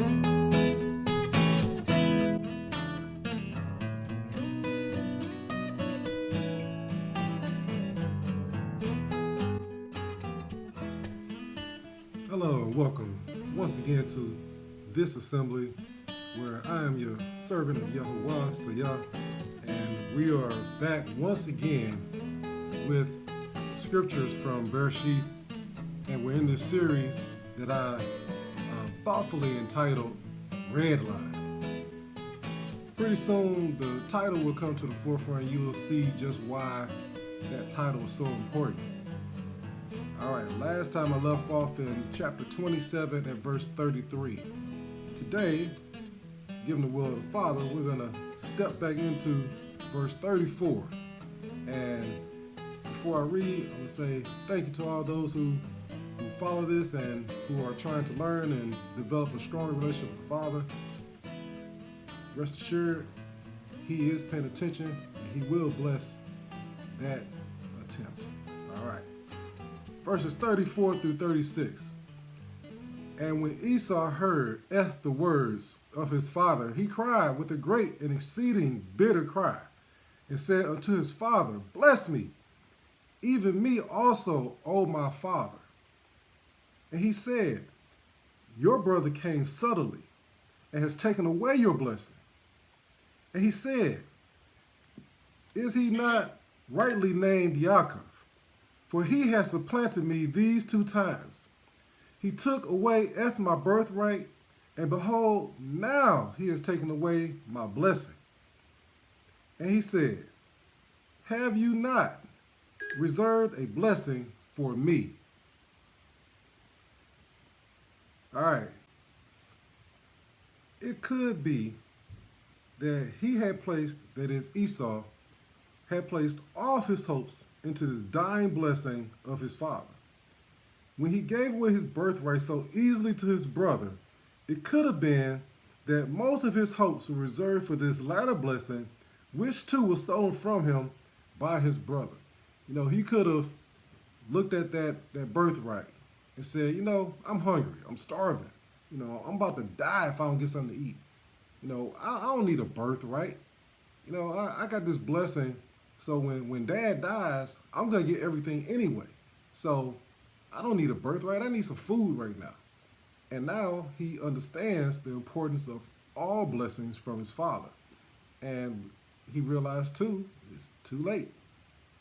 Hello and welcome once again to this assembly where I am your servant of Yahuwah, Sayah, and we are back once again with scriptures from Bere'Shiyth, and we're in this series that I thoughtfully entitled Redlined. Pretty soon the title will come to the forefront and you will see just why that title is so important. Alright, last time I left off in chapter 27 and verse 33. Today, given the will of the Father, we're going to step back into verse 34. And before I read, I'm going to say thank you to all those who follow this and who are trying to learn and develop a stronger relationship with the Father. Rest assured, He is paying attention and He will bless that attempt. Alright. Verses 34 through 36. And when Esau heard the words of his father, he cried with a great and exceeding bitter cry, and said unto his father, Bless me, even me also, O my father. And he said, Your brother came subtly, and has taken away your blessing. And he said, Is he not rightly named Yaakov? For he has supplanted me these 2 times. He took away my birthright, and behold, now he has taken away my blessing. And he said, Have you not reserved a blessing for me? All right. It could be that Esau had placed all of his hopes into this dying blessing of his father. When he gave away his birthright so easily to his brother, it could have been that most of his hopes were reserved for this latter blessing, which too was stolen from him by his brother. You know, he could have looked at that birthright and said, I'm hungry, I'm starving. I'm about to die if I don't get something to eat. I don't need a birthright. I got this blessing. So when dad dies, I'm going to get everything anyway. So I don't need a birthright. I need some food right now. And now he understands the importance of all blessings from his father. And he realized too, it's too late.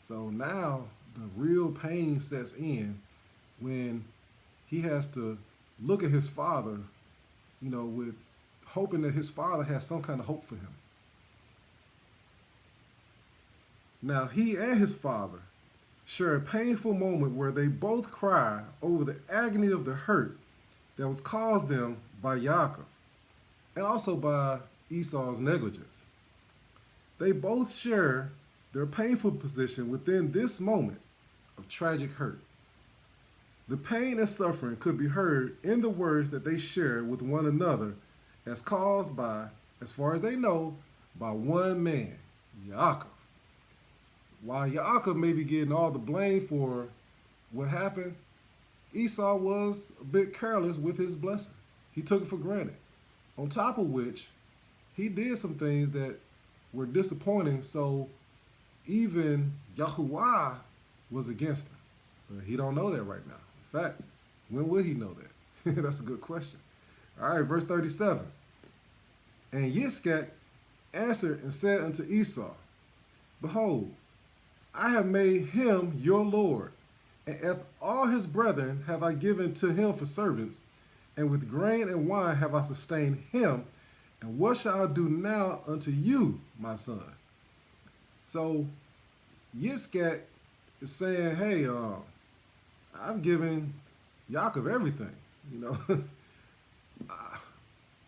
So now the real pain sets in when he has to look at his father, with hoping that his father has some kind of hope for him. Now, he and his father share a painful moment where they both cry over the agony of the hurt that was caused them by Yaakov and also by Esau's negligence. They both share their painful position within this moment of tragic hurt. The pain and suffering could be heard in the words that they share with one another as caused by, as far as they know, by one man, Yaakov. While Yaakov may be getting all the blame for what happened, Esau was a bit careless with his blessing. He took it for granted. On top of which, he did some things that were disappointing, so even Yahuwah was against him. But he don't know that right now. In fact, when would he know that? That's a good question. All right, verse 37. And Yitschaq answered and said unto Esau, Behold, I have made him your Lord, and all his brethren have I given to him for servants, and with grain and wine have I sustained him, and what shall I do now unto you, my son? So Yitschaq is saying, hey, I've given Yaakov everything,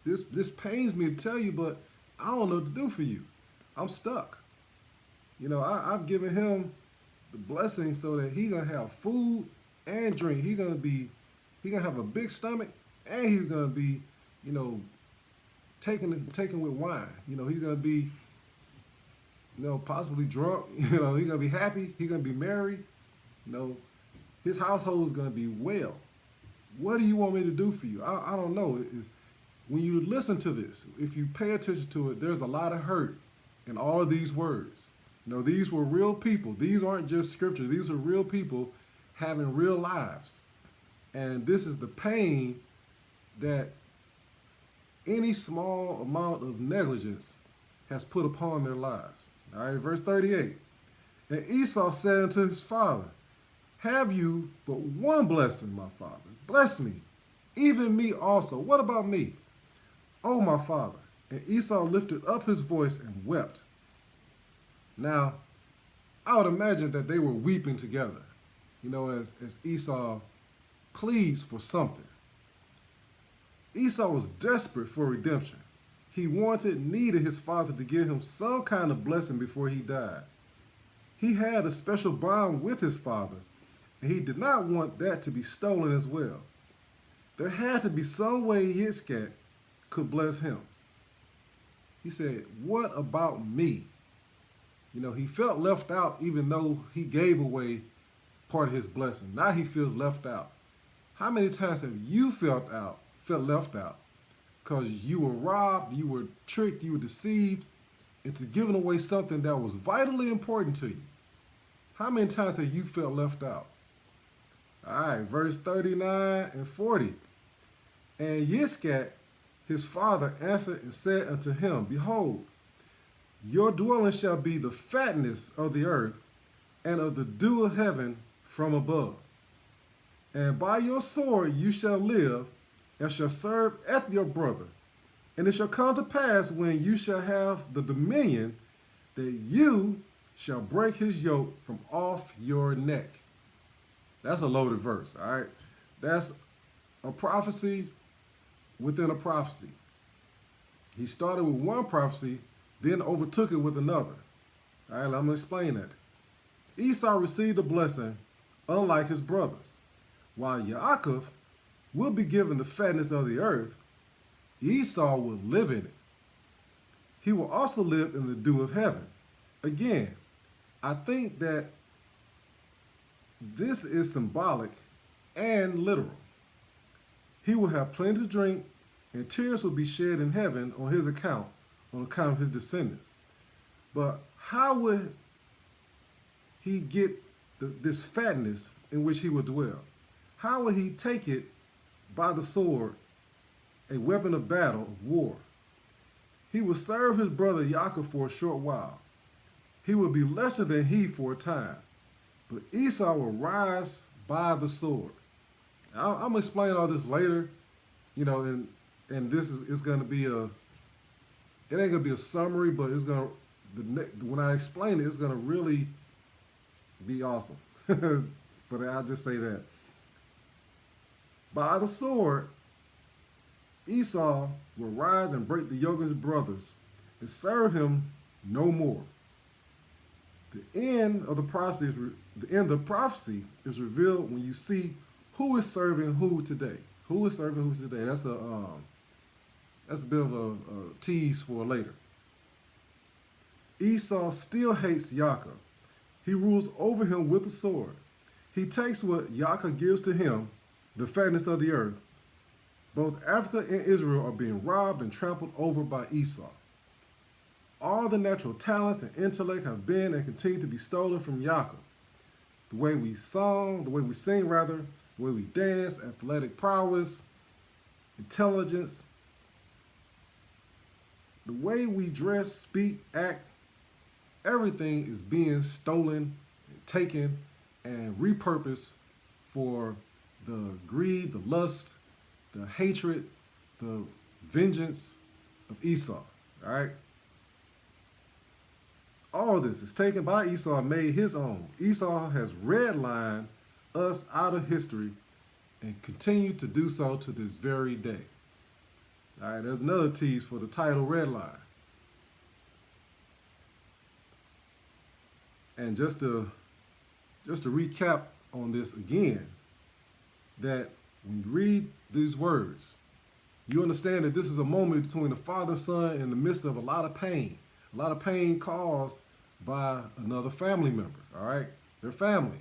This pains me to tell you, but I don't know what to do for you. I'm stuck. I've given him the blessing so that he's going to have food and drink. He's going to have a big stomach, and he's going to be, taken with wine. He's going to be, possibly drunk. He's going to be happy. He's going to be merry. His household is going to be well. What do you want me to do for you? I don't know. when you listen to this, if you pay attention to it, there's a lot of hurt in all of these words. These were real people. These aren't just scripture. These are real people having real lives. And this is the pain that any small amount of negligence has put upon their lives. All right, verse 38. And Esau said unto his father, have you but one blessing, my father? Bless me, even me also. What about me? Oh, my father. And Esau lifted up his voice and wept. Now, I would imagine that they were weeping together, as Esau pleads for something. Esau was desperate for redemption. He needed his father to give him some kind of blessing before he died. He had a special bond with his father, and he did not want that to be stolen as well. There had to be some way Yitschaq could bless him. He said, what about me? He felt left out even though he gave away part of his blessing. Now he feels left out. How many times have you felt left out? Because you were robbed, you were tricked, you were deceived into giving away something that was vitally important to you. How many times have you felt left out? All right, verse 39 and 40. And Yitschaq, his father, answered and said unto him, behold, your dwelling shall be the fatness of the earth and of the dew of heaven from above. And by your sword you shall live, and shall serve at your brother. And it shall come to pass when you shall have the dominion that you shall break his yoke from off your neck. That's a loaded verse, all right? That's a prophecy within a prophecy. He started with one prophecy, then overtook it with another. All right, I'm going to explain that. Esau received a blessing unlike his brothers. While Yaakov will be given the fatness of the earth, Esau will live in it. He will also live in the dew of heaven. Again, I think that this is symbolic and literal. He will have plenty to drink, and tears will be shed in heaven on account of his descendants. But how would he get this fatness in which he will dwell? How would he take it by the sword, a weapon of battle, of war? He will serve his brother Yaakov for a short while. He will be lesser than he for a time. But Esau will rise by the sword. I'm going to explain all this later, and this is going to be it ain't going to be a summary, but when I explain it, it's going to really be awesome. But I'll just say that. By the sword, Esau will rise and break the yoke of his brothers and serve him no more. The end of the prophecy is revealed when you see who is serving who today. Who is serving who today? That's a bit of a tease for later. Esau still hates Yaakov. He rules over him with the sword. He takes what Yaakov gives to him, the fatness of the earth. Both Africa and Israel are being robbed and trampled over by Esau. All the natural talents and intellect have been and continue to be stolen from Yaakov. The way we sing, the way we dance, athletic prowess, intelligence, the way we dress, speak, act, everything is being stolen, taken, and repurposed for the greed, the lust, the hatred, the vengeance of Esau. All right? All this is taken by Esau and made his own. Esau has redlined us out of history and continue to do so to this very day. All right, there's another tease for the title Redline. And just to recap on this again, that when you read these words, you understand that this is a moment between the father and son in the midst of a lot of pain caused by another family member, all right? They're family.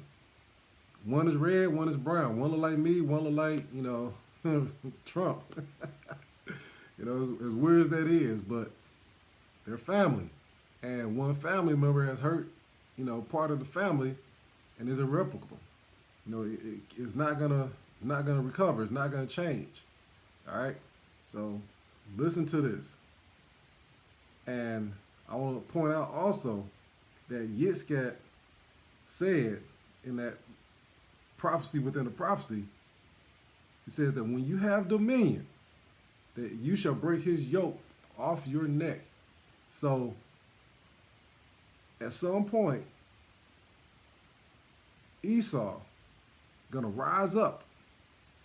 One is red, one is brown. One look like me, one look like, Trump. As weird as that is, but they're family. And one family member has hurt, part of the family and is irreparable. It's not gonna recover. It's not gonna change. All right. So listen to this. And I want to point out also that Yitschaq said in that prophecy within the prophecy, he says that when you have dominion, that you shall break his yoke off your neck. So at some point, Esau gonna rise up.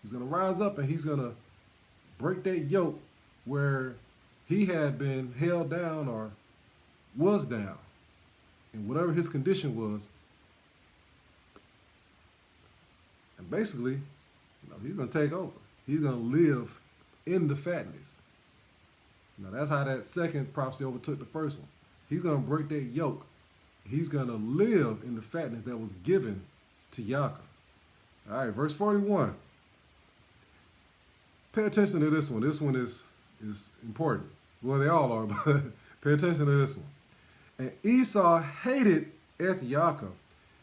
He's gonna rise up and he's gonna break that yoke where he had been held down or was down, and whatever his condition was. And basically, he's gonna take over. He's gonna live in the fatness. That's how that second prophecy overtook the first one. He's gonna break that yoke. He's gonna live in the fatness that was given to Yaakov. All right, verse 41. Pay attention to this one. This one is important. Well, they all are, but pay attention to this one. And Esau hated Yaakov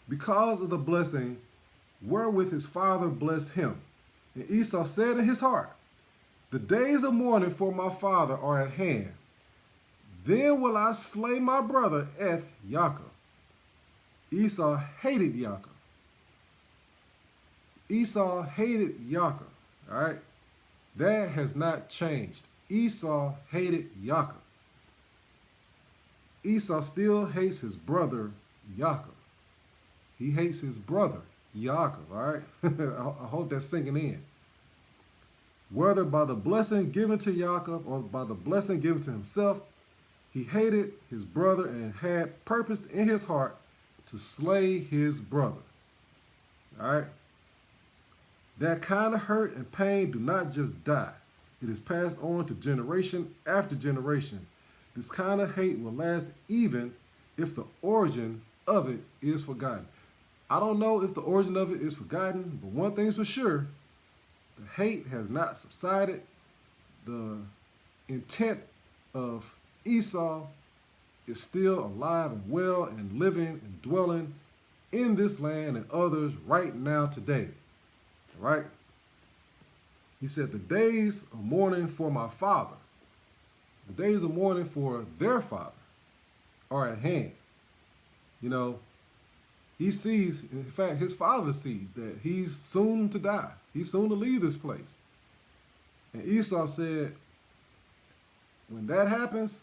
because of the blessing wherewith his father blessed him. And Esau said in his heart, the days of mourning for my father are at hand. Then will I slay my brother Yaakov. Esau hated Yaakov. Esau hated Yaakov. All right? That has not changed. Esau hated Yaakov. Esau still hates his brother Yaakov. He hates his brother Yaakov, all right? I hope that's sinking in. Whether by the blessing given to Yaakov or by the blessing given to himself, he hated his brother and had purposed in his heart to slay his brother. All right? That kind of hurt and pain do not just die. It is passed on to generation after generation. This kind of hate will last even if the origin of it is forgotten. I don't know if the origin of it is forgotten, but one thing's for sure, the hate has not subsided. The intent of Esau is still alive and well and living and dwelling in this land and others right now today. All right? He said, the days of mourning for my father, the days of mourning for their father are at hand. He sees, in fact, his father sees that he's soon to die. He's soon to leave this place. And Esau said, when that happens,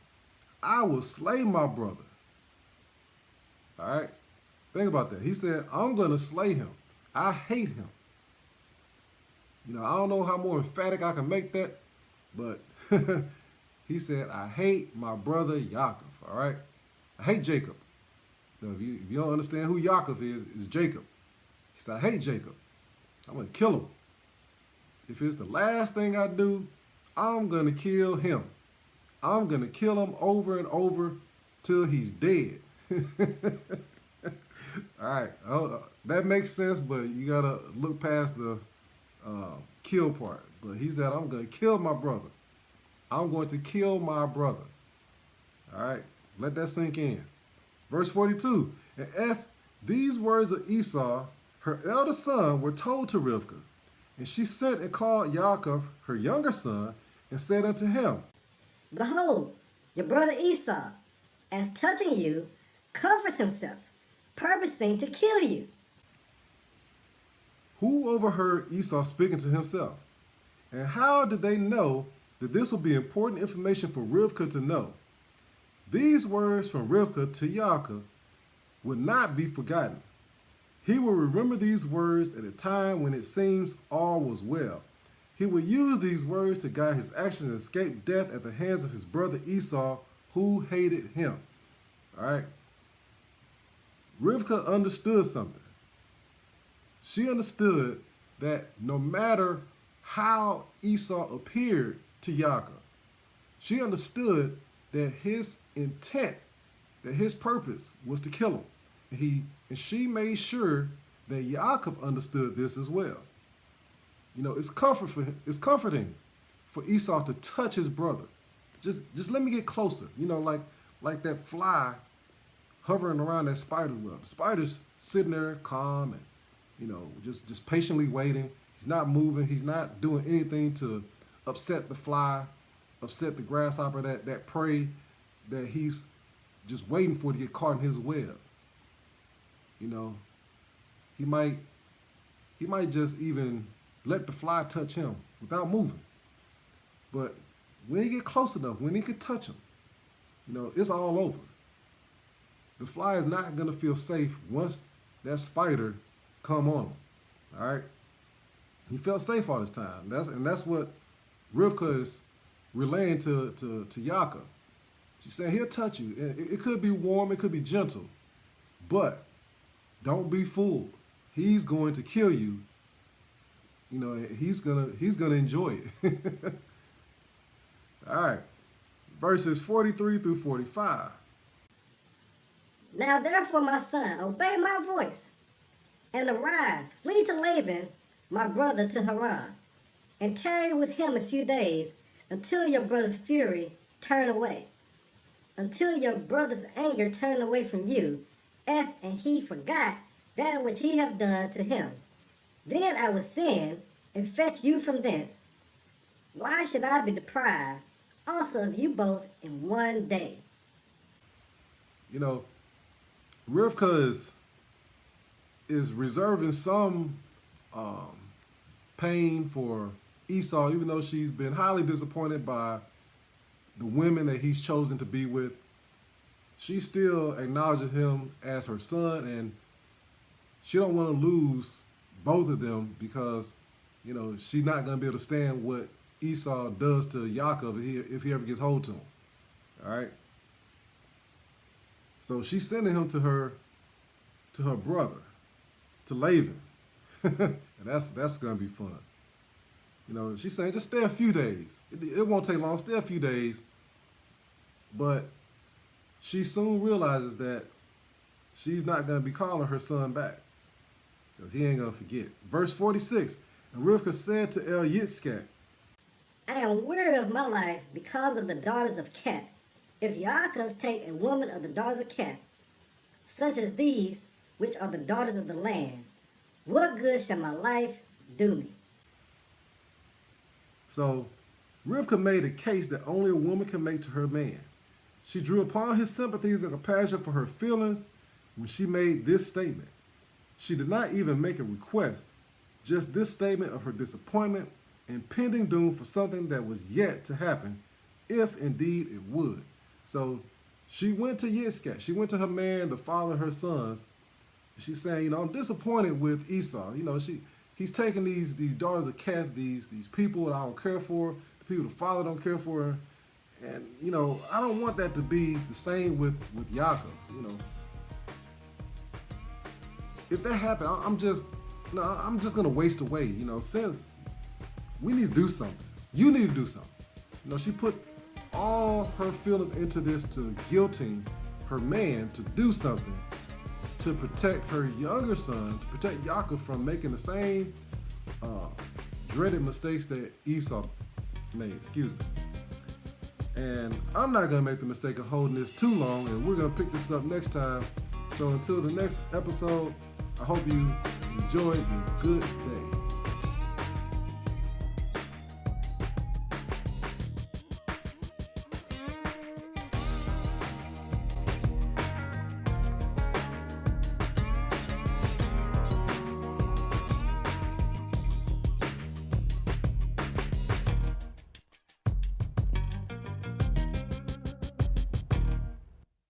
I will slay my brother. All right? Think about that. He said, I'm going to slay him. I hate him. I don't know how more emphatic I can make that, but he said, I hate my brother Yaakov, all right? I hate Jacob. So if you don't understand who Yaakov is Jacob. He said, I hate Jacob. I'm going to kill him. If it's the last thing I do, I'm going to kill him. I'm going to kill him over and over till he's dead. All right. That makes sense, but you got to look past the kill part. But he said, I'm going to kill my brother. I'm going to kill my brother. All right. Let that sink in. Verse 42. And these words of Esau, her eldest son, were told to Rivkah. And she sent and called Yaakov, her younger son, and said unto him, Behold, your brother Esau, as touching you, comforts himself, purposing to kill you. Who overheard Esau speaking to himself? And how did they know that this would be important information for Rivkah to know? These words from Rivkah to Yaakov would not be forgotten. He will remember these words at a time when it seems all was well. He will use these words to guide his actions and escape death at the hands of his brother Esau, who hated him. All right? Rivkah understood something. She understood that no matter how Esau appeared to Yaakov, she understood that his intent, that his purpose was to kill him. And she made sure that Yaakov understood this as well. It's comforting for Esau to touch his brother. Just let me get closer. Like that fly hovering around that spider web. The spider's sitting there calm and, just patiently waiting. He's not moving. He's not doing anything to upset the fly, upset the grasshopper, that prey that he's just waiting for to get caught in his web. He might just even let the fly touch him without moving. But when he get close enough, when he could touch him, it's all over. The fly is not going to feel safe once that spider come on him. All right? He felt safe all this time. That's what Rivka is relaying to Yaakov. She's saying he'll touch you. It could be warm, it could be gentle, but don't be fooled. He's going to kill you. He's gonna enjoy it. All right, verses 43 through 45. Now therefore, my son, obey my voice, and arise, flee to Laban, my brother, to Haran, and tarry with him a few days, until your brother's fury turn away, until your brother's anger turn away from you, and he forgot that which he have done to him. Then I will send and fetch you from thence. Why should I be deprived also of you both in one day? Rivka is reserving some pain for Esau, even though she's been highly disappointed by the women that he's chosen to be with. She still acknowledges him as her son, and she don't want to lose both of them because, she's not going to be able to stand what Esau does to Yaakov if he ever gets hold to him. All right? So she's sending him to her brother, to Laban. And that's going to be fun. She's saying just stay a few days. It won't take long. Stay a few days. But she soon realizes that she's not going to be calling her son back because he ain't going to forget. Verse 46, and Rivka said to Yitschaq, I am weary of my life because of the daughters of Keth. If Yaakov take a woman of the daughters of Keth, such as these, which are the daughters of the land, what good shall my life do me? So Rivka made a case that only a woman can make to her man. She drew upon his sympathies and compassion for her feelings when she made this statement. She did not even make a request, just this statement of her disappointment and pending doom for something that was yet to happen, if indeed it would. So she went to Yitschaq. She went to her man, the father of her sons. She's saying, I'm disappointed with Esau. He's taking these daughters of Keth, these people that I don't care for, the people the father don't care for. And, I don't want that to be the same with Yaakov, If that happened, I'm just going to waste away, since we need to do something. You need to do something. She put all her feelings into this to guilting her man to do something to protect her younger son, to protect Yaakov from making the same dreaded mistakes that Esau made. Excuse me. And I'm not going to make the mistake of holding this too long, and we're going to pick this up next time. So until the next episode, I hope you enjoy this good day.